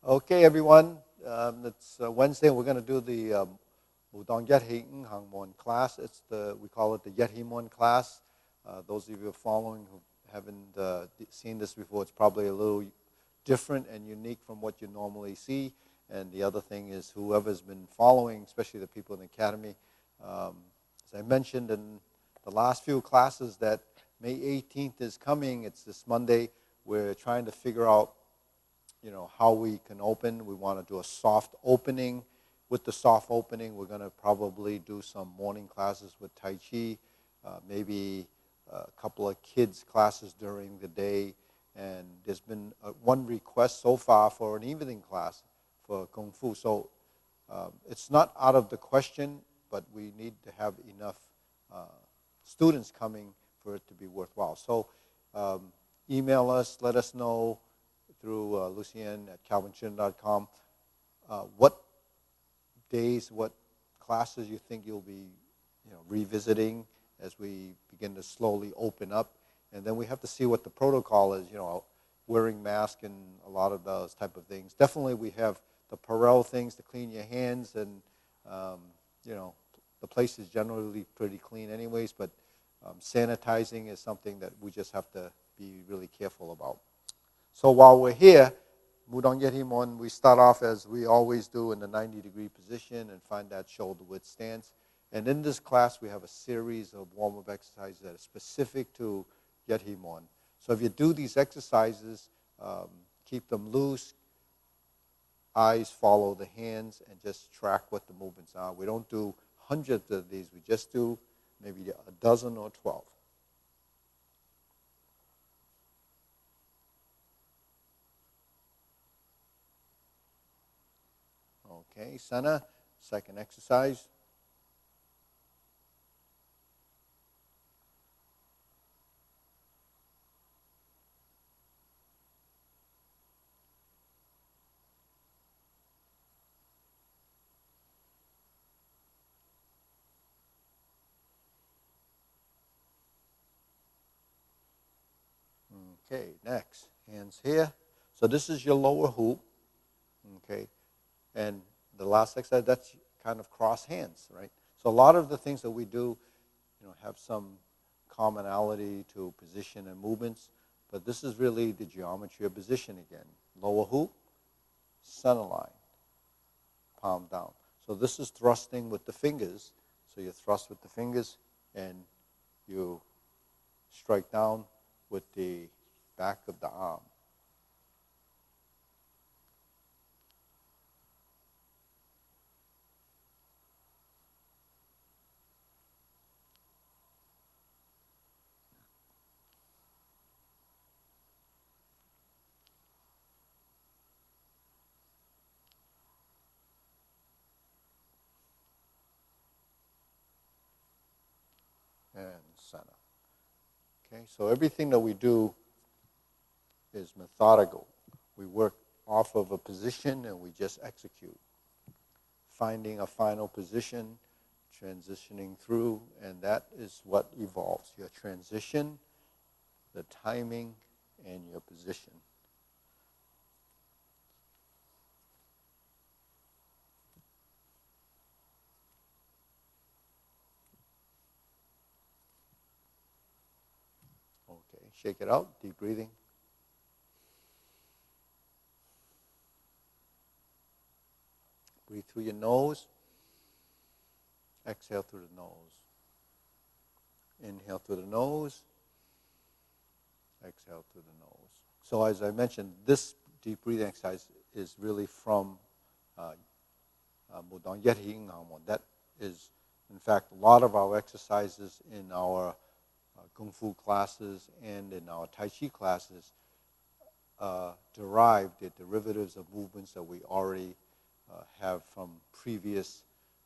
Okay, everyone. It's Wednesday. We're going to do the Udon Yething Hangmon class. We call it the Yethimon class. Those of you following who haven't seen this before, it's probably a little different and unique from what you normally see. And the other thing is, whoever's been following, especially the people in the academy, as I mentioned in the last few classes, that May 18th is coming. It's this Monday. We're trying to figure out how we can open. We want to do a soft opening. With the soft opening, we're going to probably do some morning classes with Tai Chi, maybe a couple of kids' classes during the day. And there's been one request so far for an evening class for Kung Fu. So it's not out of the question, but we need to have enough students coming for it to be worthwhile. So email us, let us know through Lucien@calvinchin.com what days, what classes you think you'll be revisiting as we begin to slowly open up. And then we have to see what the protocol is, wearing masks and a lot of those type of things. Definitely we have the Perel things to clean your hands, and the place is generally pretty clean anyways, but sanitizing is something that we just have to be really careful about. So while we're here, Mudong Yethimon, we start off as we always do in the 90-degree position and find that shoulder width stance. And in this class, we have a series of warm-up exercises that are specific to Yethimon. So if you do these exercises, keep them loose, eyes follow the hands, and just track what the movements are. We don't do hundreds of these. We just do maybe a dozen or 12. Okay, Sana, second exercise. Okay, next, hands here. So this is your lower hoop, okay? And the last exercise, that's kind of cross hands, right? So a lot of the things that we do, have some commonality to position and movements, but this is really the geometry of position again. Lower hoop, center line, palm down. So this is thrusting with the fingers. So you thrust with the fingers and you strike down with the back of the arm. And center. Okay, so everything that we do is methodical. We work off of a position and we just execute. Finding a final position, transitioning through, and that is what evolves. Your transition, the timing, and your position. Okay, shake it out, deep breathing. Breathe through your nose. Exhale through the nose. Inhale through the nose. Exhale through the nose. So as I mentioned, this deep breathing exercise is really from Mudong Yething Hangmon. That is, in fact, a lot of our exercises in our Kung Fu classes and in our Tai Chi classes derived the derivatives of movements that we already have from previous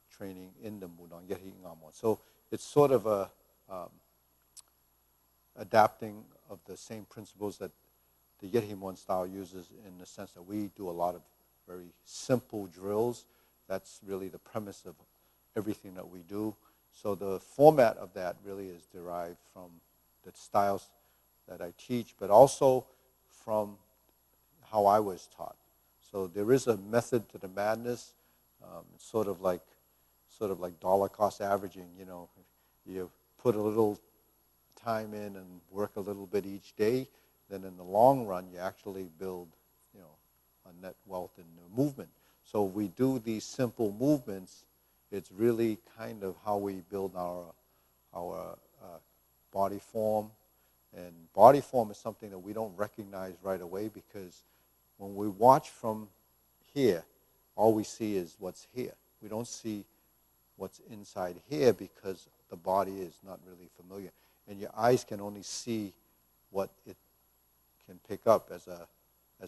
training in the Mudong Yething Hangmon. So it's sort of a adapting of the same principles that the Yethimon style uses, in the sense that we do a lot of very simple drills. That's really the premise of everything that we do. So the format of that really is derived from the styles that I teach, but also from how I was taught. So there is a method to the madness. It's sort of like dollar cost averaging. You put a little time in and work a little bit each day. Then in the long run, you actually build, a net wealth in the movement. So if we do these simple movements, it's really kind of how we build our body form. And body form is something that we don't recognize right away, because when we watch from here, all we see is what's here. We don't see what's inside here because the body is not really familiar. And your eyes can only see what it can pick up as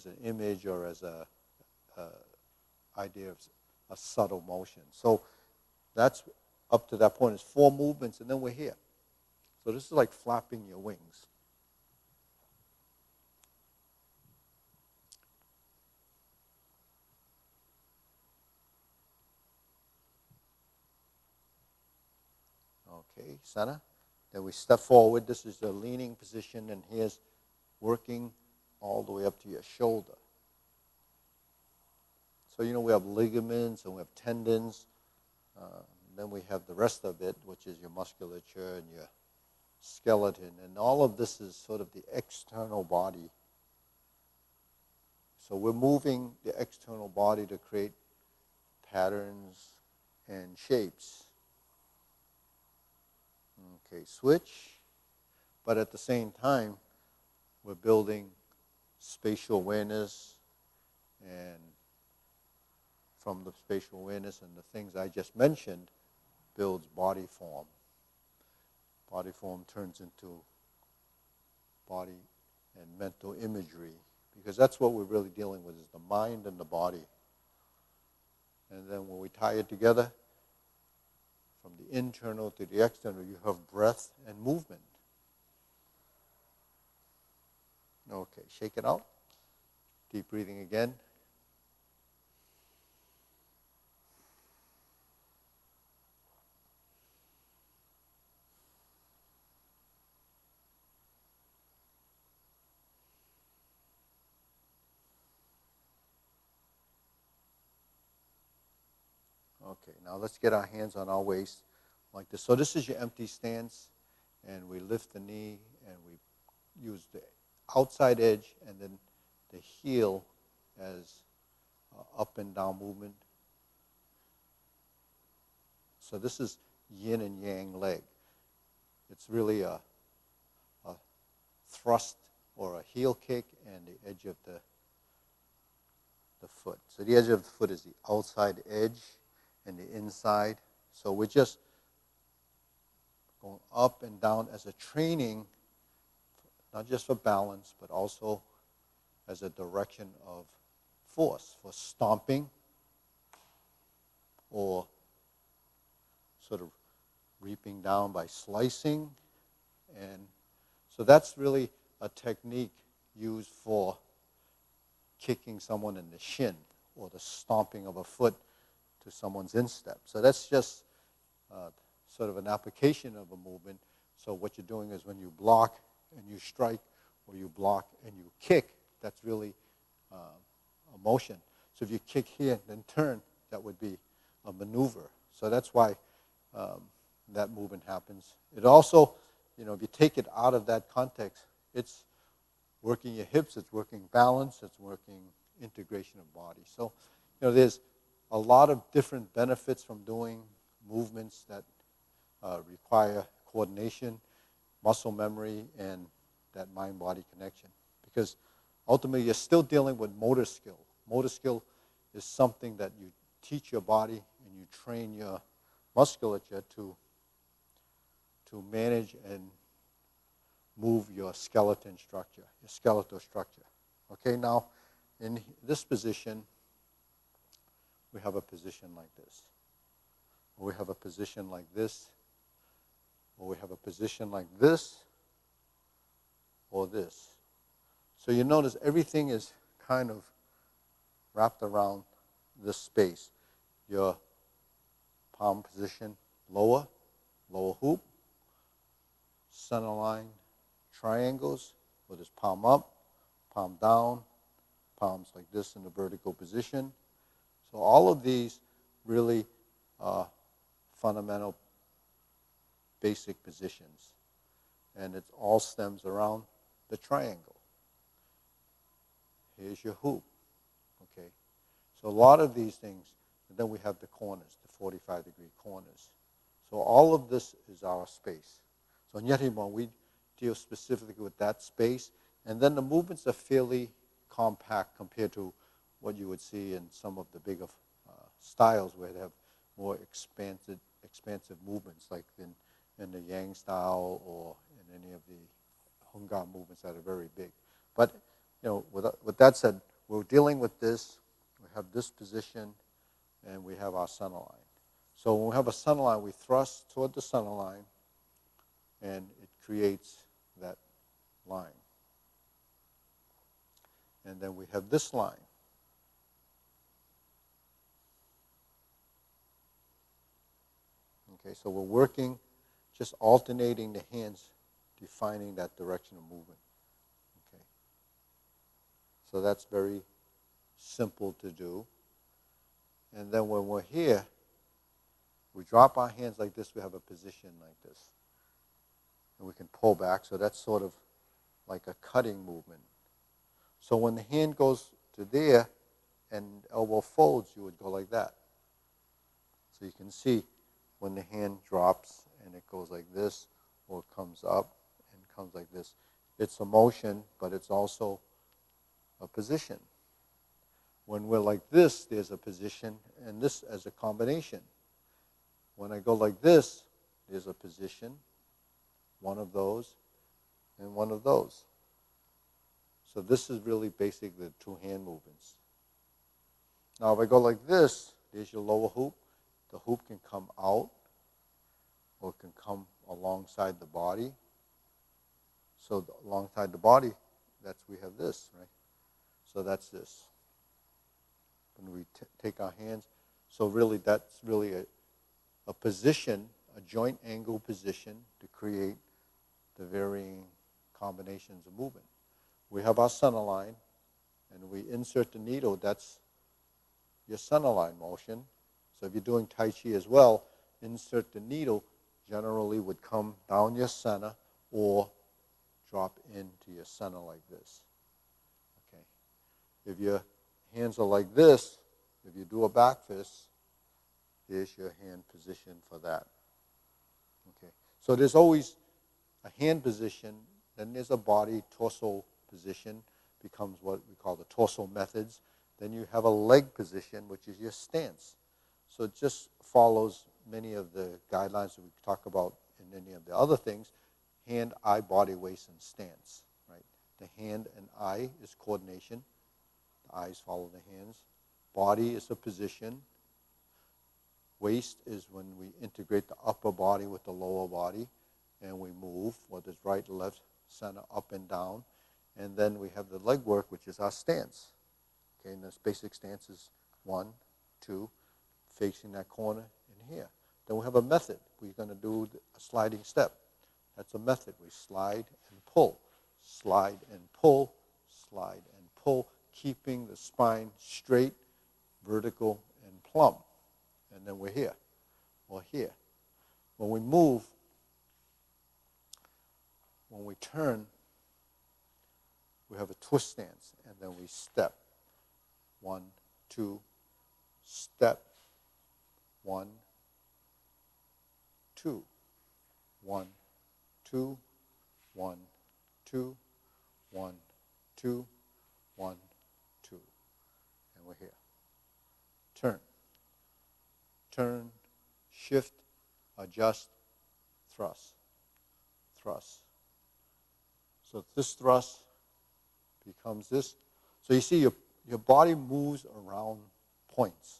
an image or as a idea of a subtle motion. So that's up to that point. It's 4 movements, and then we're here. So this is like flapping your wings. Okay, center. Then we step forward. This is the leaning position, and here's working all the way up to your shoulder. So, we have ligaments and we have tendons. Then we have the rest of it, which is your musculature and your skeleton. And all of this is sort of the external body. So we're moving the external body to create patterns and shapes. Okay, switch. But at the same time, we're building spatial awareness, and from the spatial awareness and the things I just mentioned, builds body form. Body form turns into body and mental imagery, because that's what we're really dealing with, is the mind and the body. And then when we tie it together, from the internal to the external, you have breath and movement. Okay, shake it out. Deep breathing again. Okay, now let's get our hands on our waist like this. So this is your empty stance, and we lift the knee, and we use the outside edge and then the heel as up and down movement. So this is yin and yang leg. It's really a thrust or a heel kick and the edge of the foot. So the edge of the foot is the outside edge and the inside. So we're just going up and down as a training, not just for balance, but also as a direction of force, for stomping or sort of reaping down by slicing. And so that's really a technique used for kicking someone in the shin or the stomping of a foot to someone's instep. So that's just sort of an application of a movement. So what you're doing is when you block and you strike, or you block and you kick, that's really a motion. So if you kick here and then turn, that would be a maneuver. So that's why that movement happens. It also, if you take it out of that context, it's working your hips, it's working balance, it's working integration of body. So, there's a lot of different benefits from doing movements that require coordination, muscle memory, and that mind-body connection. Because ultimately, you're still dealing with motor skill. Motor skill is something that you teach your body and you train your musculature to manage and move your skeleton structure, your skeletal structure. Okay, now in this position, we have a position like this. Or we have a position like this. Or we have a position like this. Or this. So you notice everything is kind of wrapped around this space. Your palm position, lower hoop, center line, triangles with his palm up, palm down, palms like this in the vertical position. So all of these really are fundamental, basic positions. And it all stems around the triangle. Here's your hoop, okay? So a lot of these things, and then we have the corners, the 45-degree corners. So all of this is our space. So in Yehimon, we deal specifically with that space, and then the movements are fairly compact compared to what you would see in some of the bigger styles where they have more expansive movements, like in the Yang style or in any of the Hungan movements that are very big. But with that said, we're dealing with this. We have this position, and we have our center line. So when we have a center line, we thrust toward the center line, and it creates that line. And then we have this line. Okay, so we're working, just alternating the hands, defining that direction of movement. Okay, so that's very simple to do. And then when we're here, we drop our hands like this. We have a position like this, and we can pull back. So that's sort of like a cutting movement. So when the hand goes to there and elbow folds, you would go like that. So you can see when the hand drops and it goes like this, or it comes up and comes like this. It's a motion, but it's also a position. When we're like this, there's a position, and this as a combination. When I go like this, there's a position, one of those, and one of those. So this is really basically the two hand movements. Now if I go like this, there's your lower hoop. The hoop can come out or it can come alongside the body. So alongside the body, we have this, right? So that's this. When we take our hands, so really that's really a position, a joint angle position to create the varying combinations of movement. We have our center line, and we insert the needle. That's your center line motion. So if you're doing Tai Chi as well, insert the needle generally would come down your center or drop into your center like this. Okay. If your hands are like this, if you do a back fist, there's your hand position for that. Okay. So there's always a hand position, then there's a body torso position, becomes what we call the torso methods. Then you have a leg position, which is your stance. So it just follows many of the guidelines that we talk about in any of the other things: hand, eye, body, waist, and stance. Right? The hand and eye is coordination. The eyes follow the hands. Body is a position. Waist is when we integrate the upper body with the lower body, and we move, whether it's right, left, center, up and down. And then we have the leg work, which is our stance. Okay, and this basic stance is 1, 2, facing that corner and here. Then we have a method. We're going to do a sliding step. That's a method. We slide and pull, slide and pull, slide and pull, keeping the spine straight, vertical, and plumb. And then we're here, or here. When we move, when we turn, we have a twist stance, and then we step. 1, 2, step. 1, 2, 1, 2, 1, 2, 1, 2, 1, 2. And we're here. Turn. Turn, shift, adjust, thrust. Thrust. So this thrust becomes this. So you see your body moves around points.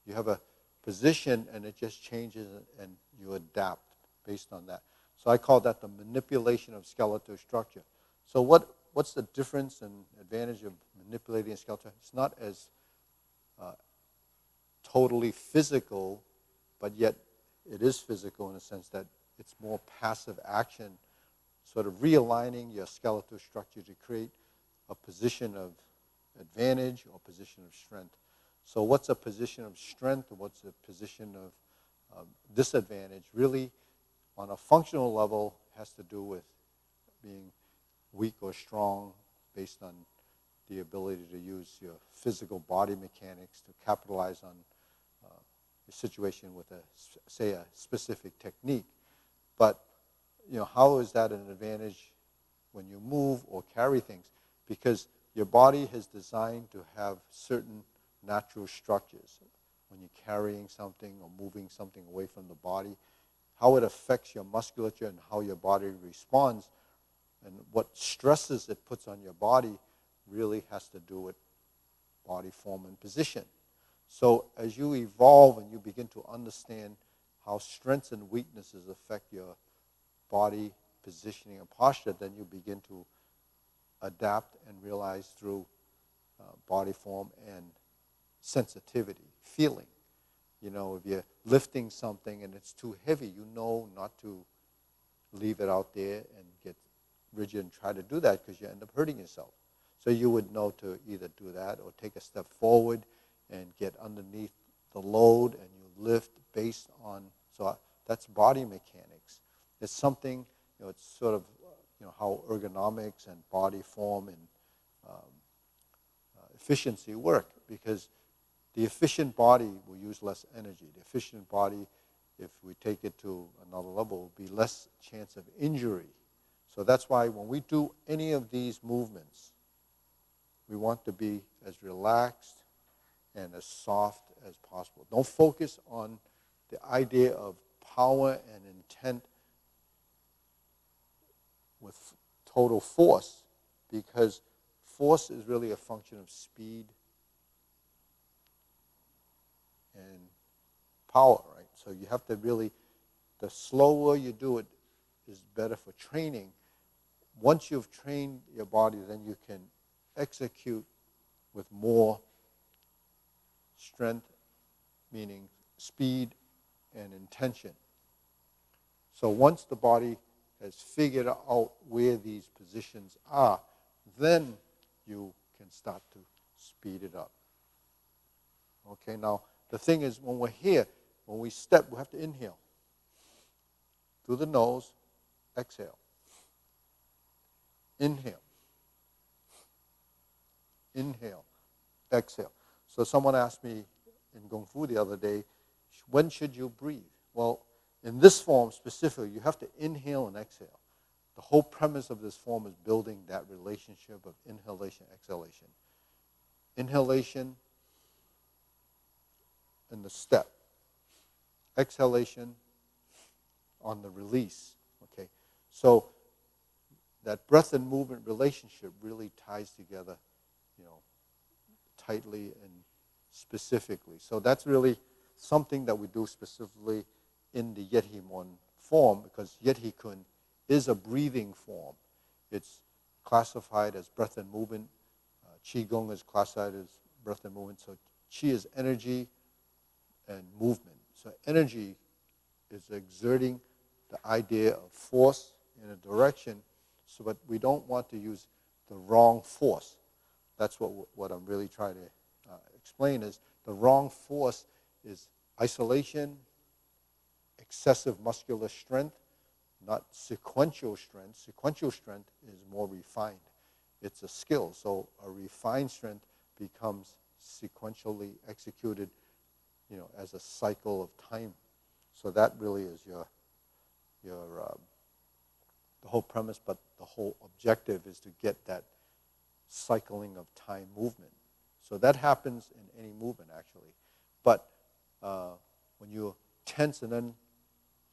You have a position and it just changes and you adapt based on that. So I call that the manipulation of skeletal structure. So what's the difference and advantage of manipulating a skeletal? It's not as totally physical, but yet it is physical in the sense that it's more passive action, sort of realigning your skeletal structure to create a position of advantage or position of strength. So what's a position of strength and what's a position of disadvantage? Really, on a functional level, has to do with being weak or strong based on the ability to use your physical body mechanics to capitalize on a situation with say a specific technique. But how is that an advantage when you move or carry things? Because your body is designed to have certain natural structures. When you're carrying something or moving something away from the body, how it affects your musculature and how your body responds and what stresses it puts on your body really has to do with body form and position. So as you evolve and you begin to understand how strengths and weaknesses affect your body positioning and posture, then you begin to adapt and realize through body form and sensitivity, feeling. If you're lifting something and it's too heavy, you know not to leave it out there and get rigid and try to do that because you end up hurting yourself. So you would know to either do that or take a step forward and get underneath the load and you lift based on, so that's body mechanics. It's something, it's sort of, how ergonomics and body form and efficiency work, because the efficient body will use less energy. The efficient body, if we take it to another level, will be less chance of injury. So that's why when we do any of these movements, we want to be as relaxed and as soft as possible. Don't focus on the idea of power and intent with total force, because force is really a function of speed and power, right? So you have to really, the slower you do it is better for training. Once you've trained your body, then you can execute with more strength, meaning speed and intention. So once the body has figured out where these positions are, then you can start to speed it up. Okay, now the thing is, when we're here, when we step, we have to inhale. Through the nose, exhale. Inhale. Inhale. Exhale. So someone asked me in Kung Fu the other day, when should you breathe? Well, in this form specifically, you have to inhale and exhale. The whole premise of this form is building that relationship of inhalation, exhalation. Inhalation in the step. Exhalation on the release. Okay, so that breath and movement relationship really ties together, tightly and specifically. So that's really something that we do specifically in the Yet He Morn form, because Yet He Kun is a breathing form. It's classified as breath and movement. Qigong is classified as breath and movement. So Qi is energy and movement. So energy is exerting the idea of force in a direction, so but we don't want to use the wrong force. That's what I'm really trying to explain is the wrong force is isolation, excessive muscular strength, not sequential strength. Sequential strength is more refined. It's a skill. So a refined strength becomes sequentially executed, as a cycle of time. So that really is your the whole premise, but the whole objective is to get that cycling of time movement. So that happens in any movement, actually. But when you tense and then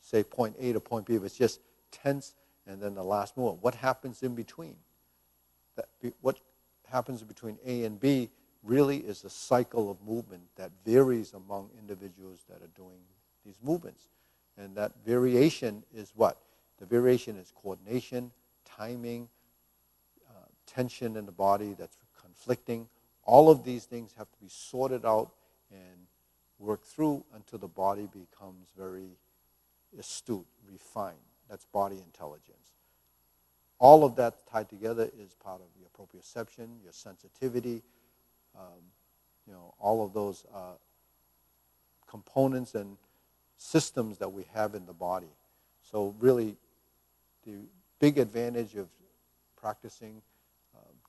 say point A to point B, if it's just tense and then the last movement, what happens in between? What happens between A and B really is a cycle of movement that varies among individuals that are doing these movements. And that variation is what? The variation is coordination, timing, tension in the body that's conflicting. All of these things have to be sorted out and worked through until the body becomes very astute, refined. That's body intelligence. All of that tied together is part of your proprioception, your sensitivity, all of those components and systems that we have in the body. So really, the big advantage of practicing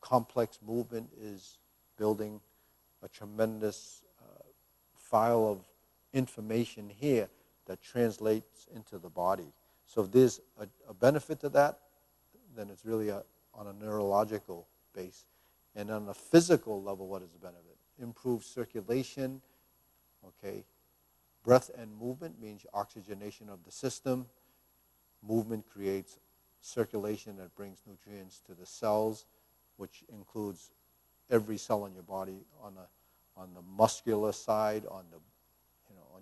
complex movement is building a tremendous file of information here that translates into the body. So if there's a benefit to that, then it's really on a neurological base. And on a physical level, what is the benefit? Improved circulation, okay? Breath and movement means oxygenation of the system. Movement creates circulation that brings nutrients to the cells, which includes every cell in your body on the muscular side, on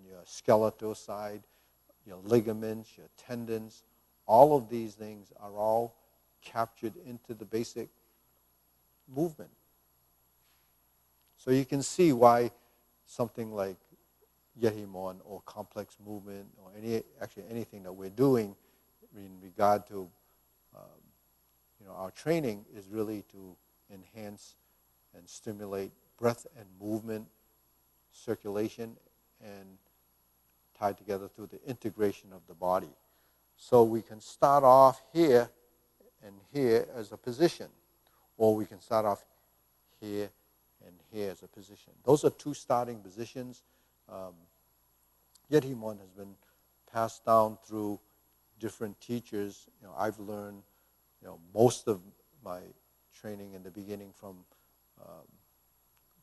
your skeletal side, your ligaments, your tendons. All of these things are all captured into the basic movement. So you can see why something like Yehimon or complex movement or anything that we're doing in regard to our training is really to enhance and stimulate breath and movement, circulation, and tied together through the integration of the body. So we can start off here and here as a position, or we can start off here and here as a position. Those are two starting positions. Yehimon has been passed down through different teachers. I've learned most of my training in the beginning from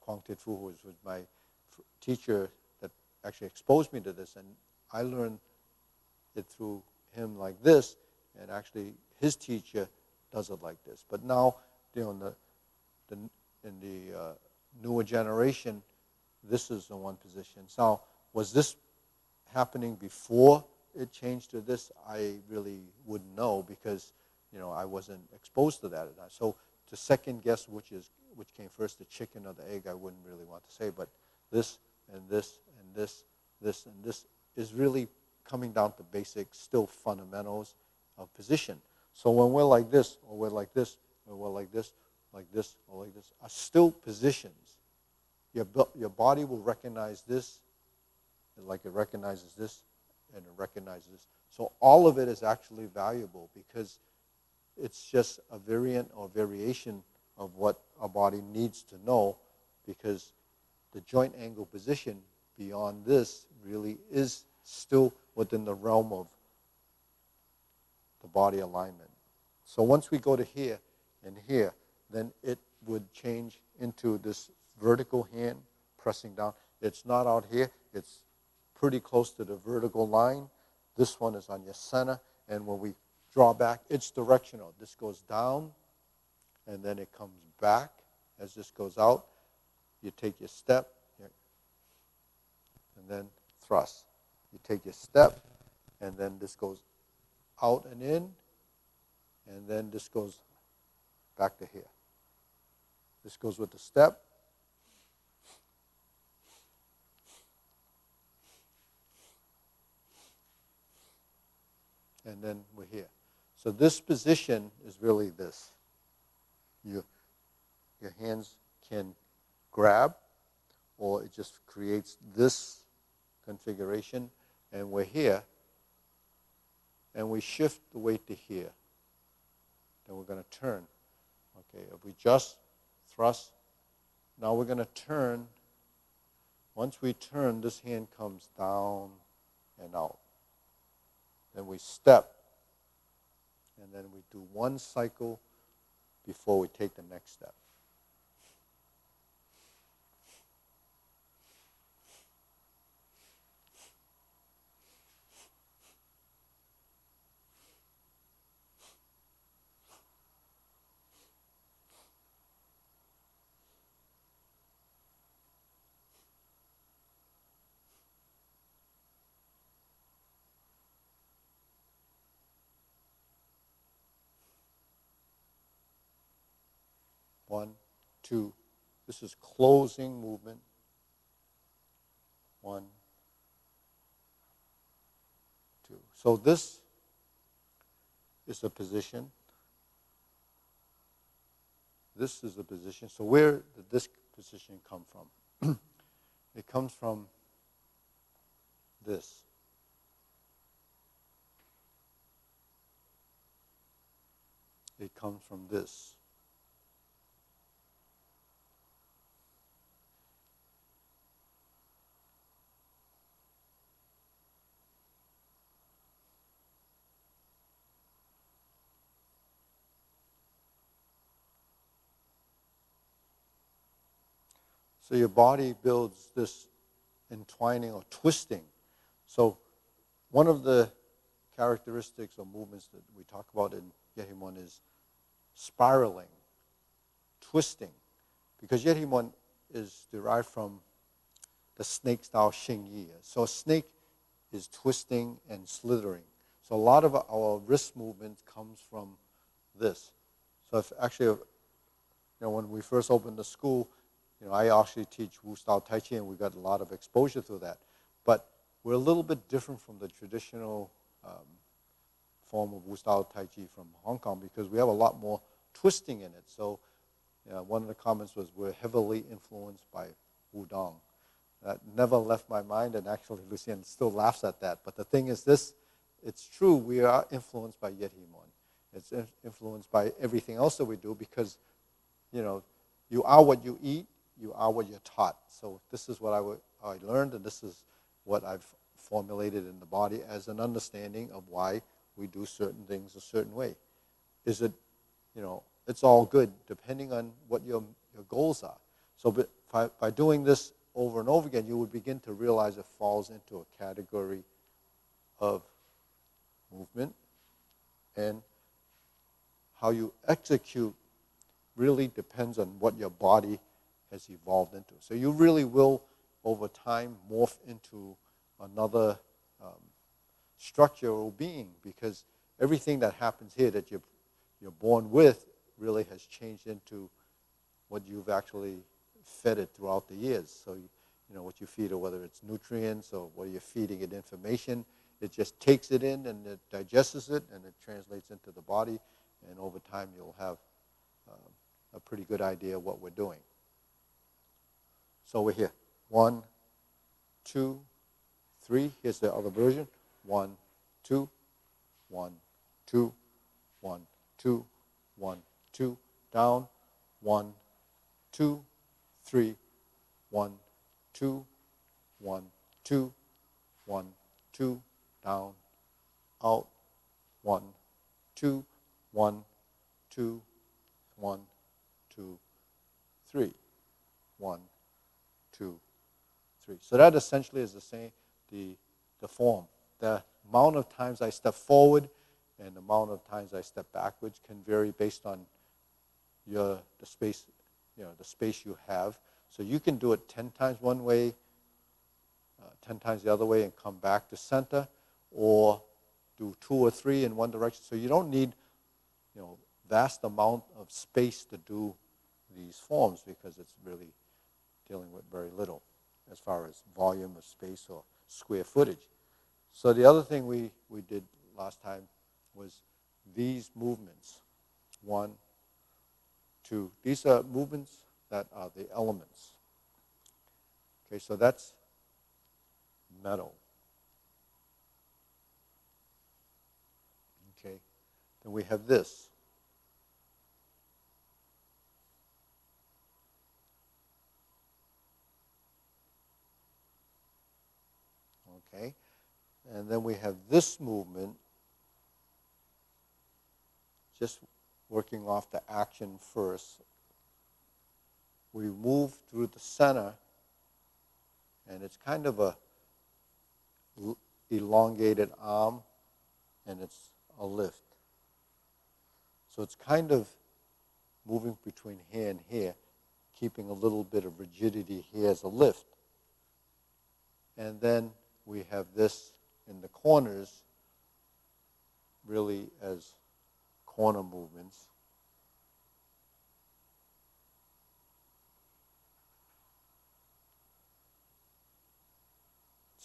Quang Tit Fu, who was my teacher that actually exposed me to this, and I learned it through him like this, and actually his teacher does it like this. But now, in the newer generation, this is the one position. Now, was this happening before it changed to this? I really wouldn't know because I wasn't exposed to that. So to second guess which came first, the chicken or the egg, I wouldn't really want to say. But this and this and this, this and this is really coming down to basic, still fundamentals of position. So when we're like this, or we're like this, or we're like this, or like this, are still positions. Your body will recognize this, like it recognizes this, and it recognizes this. So all of it is actually valuable because it's just a variant or variation of what our body needs to know, because the joint angle position beyond this really is still within the realm of the body alignment. So once we go to here and here, then it would change into this vertical hand pressing down. It's not out here. It's pretty close to the vertical line. This one is on your center, and when we draw back, it's directional. This goes down, and then it comes back as this goes out. You take your step, and then thrust. You take your step, and then this goes out and in, and then this goes back to here. This goes with the step. And then we're here. So this position is really this. Your hands can grab, or it just creates this configuration, and we're here, and we shift the weight to here. Then we're going to turn. Okay, if we just thrust, now we're going to turn. Once we turn, this hand comes down and out. Then we step, and then we do one cycle before we take the next step. One, two. This is closing movement. One, two. So this is a position. This is a position. So where did this position come from? It comes from this. It comes from this. So your body builds this entwining or twisting. So one of the characteristics or movements that we talk about in Yehimon is spiraling, twisting. Because Yehimon is derived from the snake style Xingyi. So a snake is twisting and slithering. So a lot of our wrist movement comes from this. So if actually, when we first opened the school, I actually teach Wu style Tai Chi, and we got a lot of exposure to that. But we're a little bit different from the traditional form of Wu style Tai Chi from Hong Kong because we have a lot more twisting in it. So one of the comments was we're heavily influenced by Wudong. That never left my mind, and actually Lucien still laughs at that. But the thing is this, it's true, we are influenced by Yehimon. It's influenced by everything else that we do because, you are what you eat, you are what you're taught. So this is what I learned, and this is what I've formulated in the body as an understanding of why we do certain things a certain way. Is it, it's all good depending on what your goals are. So by doing this over and over again, you would begin to realize it falls into a category of movement, and how you execute really depends on what your body has evolved into. So you really will, over time, morph into another structural being because everything that happens here that you're born with really has changed into what you've actually fed it throughout the years. So, what you feed it, whether it's nutrients or whether you're feeding it information, it just takes it in and it digests it and it translates into the body. And over time, you'll have a pretty good idea of what we're doing. So we're here. 1, 2, 3. Here's the other version. 1, 2, 1, 2, 1, 2, 1, 2. Down. 1, 2, 3. 1, 2, 1, 2, 1, 2. Down. Out. 1, 2, 1, 2, 1, 2, 3. 1, 2, 3. So that essentially is the same, the form. The amount of times I step forward and the amount of times I step backwards can vary based on the space, the space you have. So you can do it 10 times one way, 10 times the other way, and come back to center, or do 2 or 3 in one direction. So you don't need, vast amount of space to do these forms because it's really dealing with very little as far as volume of space or square footage. So the other thing we did last time was these movements. 1, 2. These are movements that are the elements. Okay, so that's metal. Okay, then we have this. Okay, and then we have this movement, just working off the action first. We move through the center, and it's kind of a elongated arm, and it's a lift. So it's kind of moving between here and here, keeping a little bit of rigidity here as a lift. And then we have this in the corners, really as corner movements.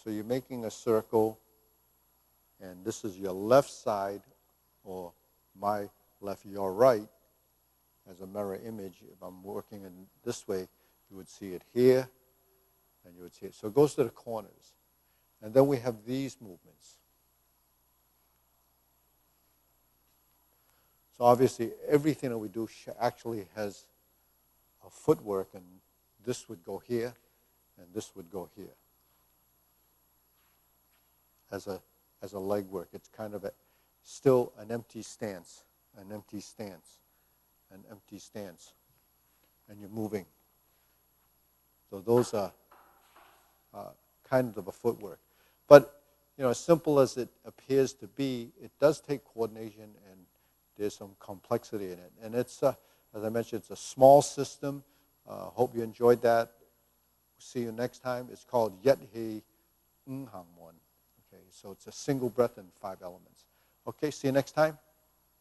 So you're making a circle, and this is your left side, or my left, your right, as a mirror image. If I'm working in this way, You would see it here, and you would see it. So it goes to the corners. And then we have these movements. So obviously, everything that we do actually has a footwork, and this would go here, and this would go here. As a leg work, it's kind of still an empty stance, an empty stance, an empty stance, and you're moving. So those are kind of a footwork. But as simple as it appears to be, it does take coordination, and there's some complexity in it. And it's, as I mentioned, it's a small system. Hope you enjoyed that. See you next time. It's called Yet He Ng Hang Mon. Okay, so it's a single breath and 5 elements. Okay, see you next time.